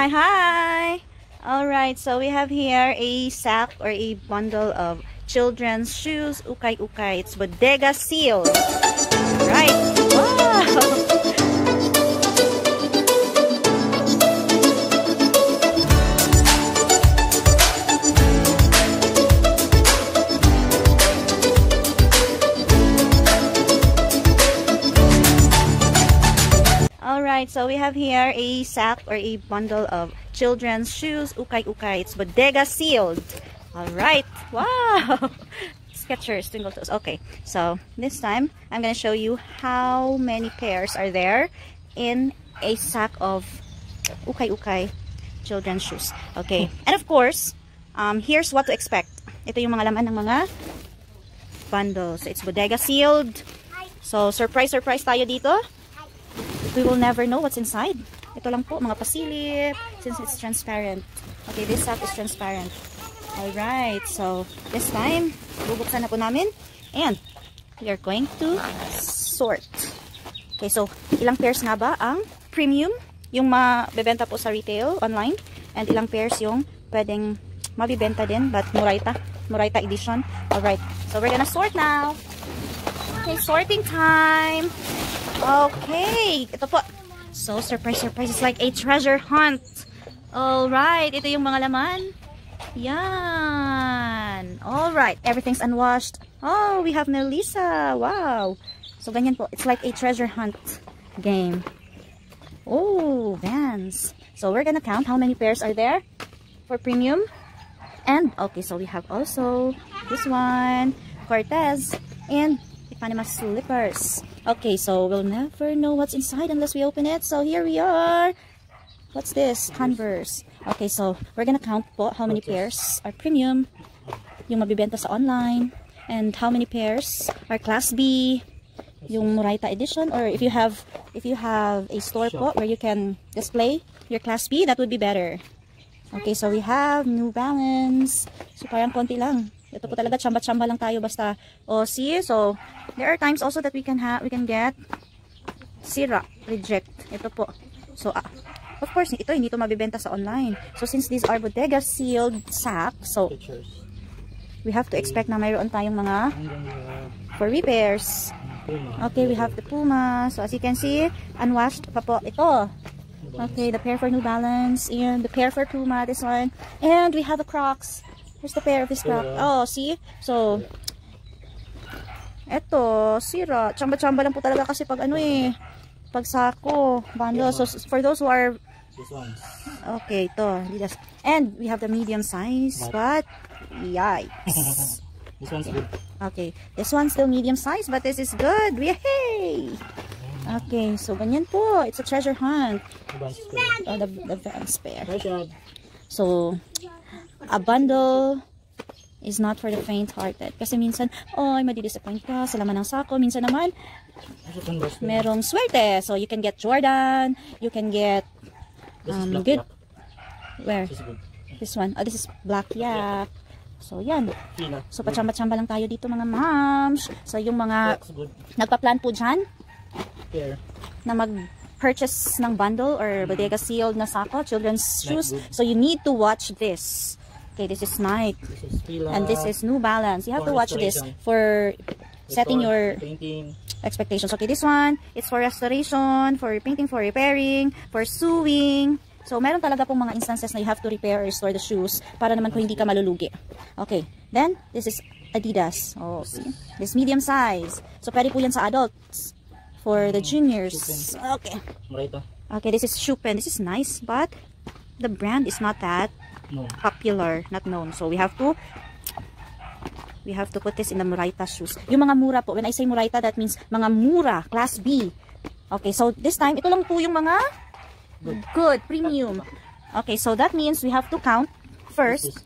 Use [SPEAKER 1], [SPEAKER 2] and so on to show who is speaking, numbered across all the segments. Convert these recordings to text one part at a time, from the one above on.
[SPEAKER 1] Hi, hi! Alright, so we have here a sack or a bundle of children's shoes, ukay-ukay. It's Bodega sealed. Right. Wow! Alright, so we have here a sack or a bundle of children's shoes, ukay-ukay. It's Bodega sealed. Alright, wow! Skechers, twinkle toes. Okay, so this time, I'm gonna show you how many pairs are there in a sack of ukay-ukay children's shoes. Okay, and of course, here's what to expect. Ito yung mga laman ng mga bundles. So, it's Bodega sealed. So, surprise tayo dito. We will never know what's inside. Ito lang po, mga pasilip, since it's transparent. Okay, this sack is transparent. Alright, so this time, bubuksan na po namin. And we are going to sort. Okay, so ilang pairs nga ba ang premium, yung mabibenta po sa retail, online, and ilang pairs yung pwedeng mabibenta din, but Murayta edition. Alright, so we're gonna sort now. Okay, sorting time. Okay, ito po. So, surprise. It's like a treasure hunt. Alright, ito yung mga laman. Yan. Alright, everything's unwashed. Oh, we have Melissa. Wow. So, ganyan po. It's like a treasure hunt game. Oh, Vans. So, we're gonna count how many pairs are there for premium. And, okay, so we have also this one, Cortez, and Panama slippers. Okay, so we'll never know what's inside unless we open it. So here we are. What's this? Converse. Okay, so we're gonna count po how many pairs are premium, yung mabibenta sa online, and how many pairs are class B, yung Murayta edition, or if you have a store po where you can display your class B, that would be better. Okay, so we have New Balance. So parang konti lang. Ito po talaga, chamba-chamba lang tayo basta. Oh, see? So, there are times also that we can get sira, reject. Ito po. So, of course, ito hindi to mabibenta sa online. So, since these are Bodega sealed sack, so, we have to expect na mayroon tayong mga for repairs. Okay, we have the Puma. So, as you can see, unwashed pa po. Ito. Okay, the pair for New Balance and the pair for Puma, this one. And we have the Crocs. Here's the pair of this Crocs. Oh, see? So, eto, sira. Chamba-chamba lang po talaga kasi pag ano eh, pag sako, bundle. So, for those who are, okay, ito. And we have the medium size, but, yikes.
[SPEAKER 2] This one's good.
[SPEAKER 1] Okay, this one's still medium size, but this is good. Yay! Okay, so ganyan po. It's a treasure hunt. Oh, the Vans pair. So, a bundle is not for the faint-hearted. Kasi minsan, ay, madi-disappoint ka sa laman ng sako. Minsan naman, merong swerte. So, you can get Jordan. You can get good. Where? This one. Oh, this is Black Yak. So, yan. So, pachamba-chamba lang tayo dito mga moms. So, yung mga nagpa-plan po dyan na mag-purchase ng bundle or Bodega sealed na sako, children's shoes. So, you need to watch this. Okay, this is Nike. And this is New Balance. You have to watch this for setting your expectations. Okay, this one, it's for restoration, for painting, for repairing, for sewing. So, meron talaga pong mga instances na you have to repair or restore the shoes para naman kung hindi ka malulugi. Okay, then, this is Adidas. Oh, see? This medium size. So, pwede po yan sa adults. For the juniors. Okay. Okay, this is Schuppen. This is nice, but the brand is not that popular, not known. So we have to put this in the Murayta shoes. Yung mga mura po. When I say Murayta, that means mga mura, class B. Okay, so this time, ito lang po yung mga good, premium. Okay, so that means we have to count first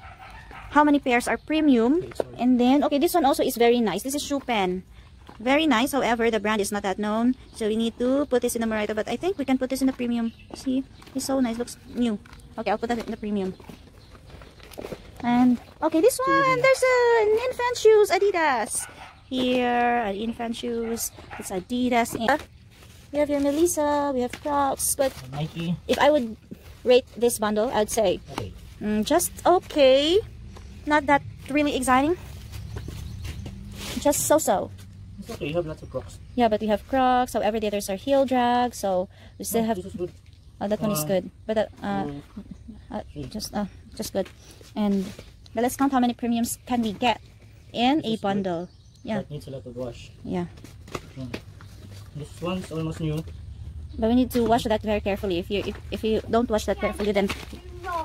[SPEAKER 1] how many pairs are premium. And then, okay, this one also is very nice. This is Schuppen. Very nice, however, the brand is not that known. So we need to put this in the Murayta, but I think we can put this in the premium. See? It's so nice. Looks new. Okay, I'll put that in the premium. And, okay, this one, there's an infant shoes, Adidas. Here, infant shoes. It's Adidas. We have your Melissa, we have Crocs, but
[SPEAKER 2] Nike.
[SPEAKER 1] if I would rate this bundle, I'd say
[SPEAKER 2] Okay.
[SPEAKER 1] just okay. Not that really exciting. Just so-so.
[SPEAKER 2] It's okay, you have lots of Crocs.
[SPEAKER 1] Yeah, but we have Crocs. So every day there's our heel drag. So we still have.
[SPEAKER 2] This is good.
[SPEAKER 1] Oh, that one is good. But just good. And but let's count how many premiums can we get in a bundle. Yeah.
[SPEAKER 2] That needs a lot of wash.
[SPEAKER 1] Yeah.
[SPEAKER 2] This one's almost new.
[SPEAKER 1] But we need to wash that very carefully. If you don't wash that carefully, then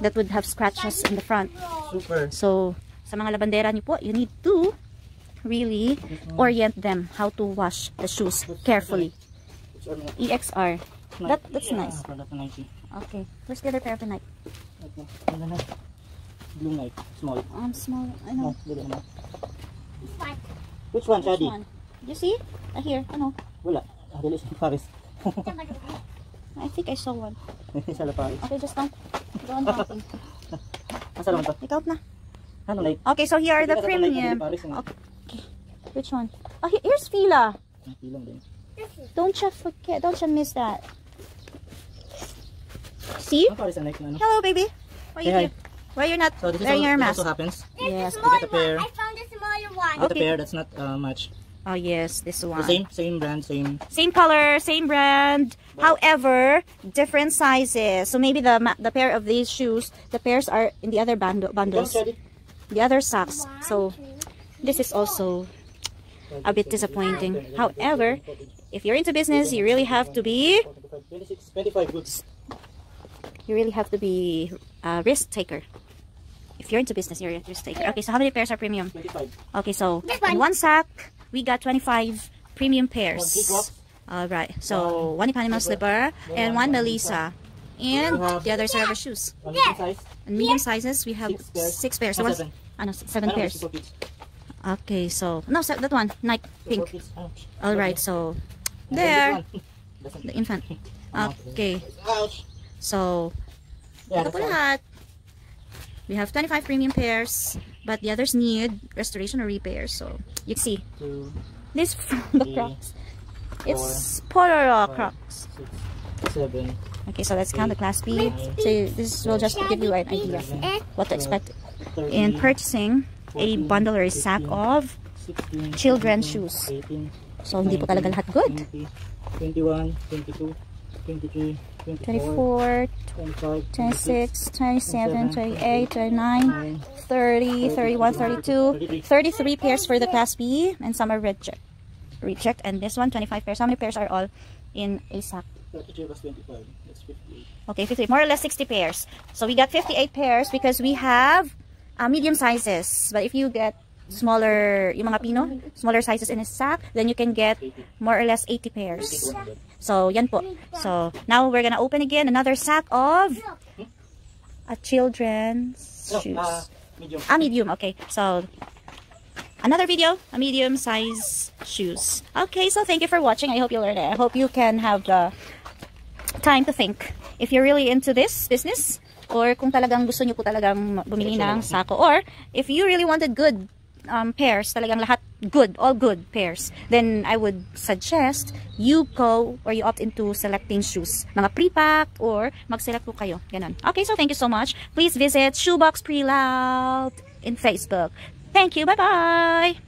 [SPEAKER 1] that would have scratches in the front.
[SPEAKER 2] Super.
[SPEAKER 1] So sa mga labandera niyo po, you need to really orient them how to wash the shoes carefully. EXR. That's nice. Okay. Where's the other pair of the Nike?
[SPEAKER 2] Blue Nike. Small.
[SPEAKER 1] Small. I know.
[SPEAKER 2] No, which one, Shadi?
[SPEAKER 1] You see? Here. Ano?
[SPEAKER 2] Wala. Release in Paris.
[SPEAKER 1] I think I saw one.
[SPEAKER 2] Sa La Paris.
[SPEAKER 1] Okay, just count. Go on counting.
[SPEAKER 2] Asa naman to?
[SPEAKER 1] I-count na.
[SPEAKER 2] Ano, Nike?
[SPEAKER 1] Okay, so here are the premium. Okay. Which one? Oh, here's Fila. Don't you forget. Don't you miss that. See?
[SPEAKER 2] Paris and Nike, ano?
[SPEAKER 1] Hello, baby. Why you here? Why you're not
[SPEAKER 2] So this
[SPEAKER 1] wearing your
[SPEAKER 2] is
[SPEAKER 1] mask?
[SPEAKER 2] also happens.
[SPEAKER 1] Yes.
[SPEAKER 2] You get a pair.
[SPEAKER 3] I found a smaller one.
[SPEAKER 2] You get a pair that's not much.
[SPEAKER 1] Oh yes, this one.
[SPEAKER 2] The same brand,
[SPEAKER 1] Same color, same brand. However, different sizes. So maybe the pair of these shoes, the pairs are in the other bundles, the other socks. So this is also a bit disappointing. However, if you're into business, you really have to be.
[SPEAKER 2] 25 goods.
[SPEAKER 1] You really have to be a risk taker. If you're into business, you're a risk taker. Okay, so how many pairs are premium?
[SPEAKER 2] 25.
[SPEAKER 1] Okay, so in one sack, we got 25 premium pairs. Alright, so one Ipanema slipper and one Melissa. And the others are our shoes. And medium sizes, we have 6 pairs. So 7 pairs. Okay, so, no, that one, Nike pink. Alright, so, there. The infant. Okay. So, ito po lahat. We have 25 premium pairs, but the others need restoration or repair. So, you see, this from the Crocs. It's Pororo Crocs.
[SPEAKER 2] 7.
[SPEAKER 1] Okay, so let's count the class B. So, this will just give you an idea what to expect in purchasing a bundle or a sack of children's shoes. So, hindi po talaga lahat good.
[SPEAKER 2] 21, 22, 23,
[SPEAKER 1] 24, 26, 27, 28, 29, 30, 31, 32, 33 pairs for the class B, and some are reject, and this one 25 pairs. How many pairs are all in a sack?
[SPEAKER 2] 33 plus 25, that's 58.
[SPEAKER 1] Okay, 58, more or less 60 pairs. So we got 58 pairs because we have medium sizes. But if you get smaller, yung mga Pino, smaller sizes in a sack, then you can get more or less 80 pairs. So, yan po. So, now we're gonna open again another sack of a children's shoes.
[SPEAKER 2] Medium.
[SPEAKER 1] Medium. Okay. So, another video, a medium size shoes. Okay, so thank you for watching. I hope you learned it. I hope you can have the time to think. If you're really into this business, or kung talagang gusto nyo po talagang bumili ng sako, or if you really wanted good pairs, talagang lahat good, all good pairs, then I would suggest you go or you opt into selecting shoes. Mga pre-packed or mag-select po kayo. Ganon. Okay, so thank you so much. Please visit Shoebox Preloud in Facebook. Thank you. Bye-bye.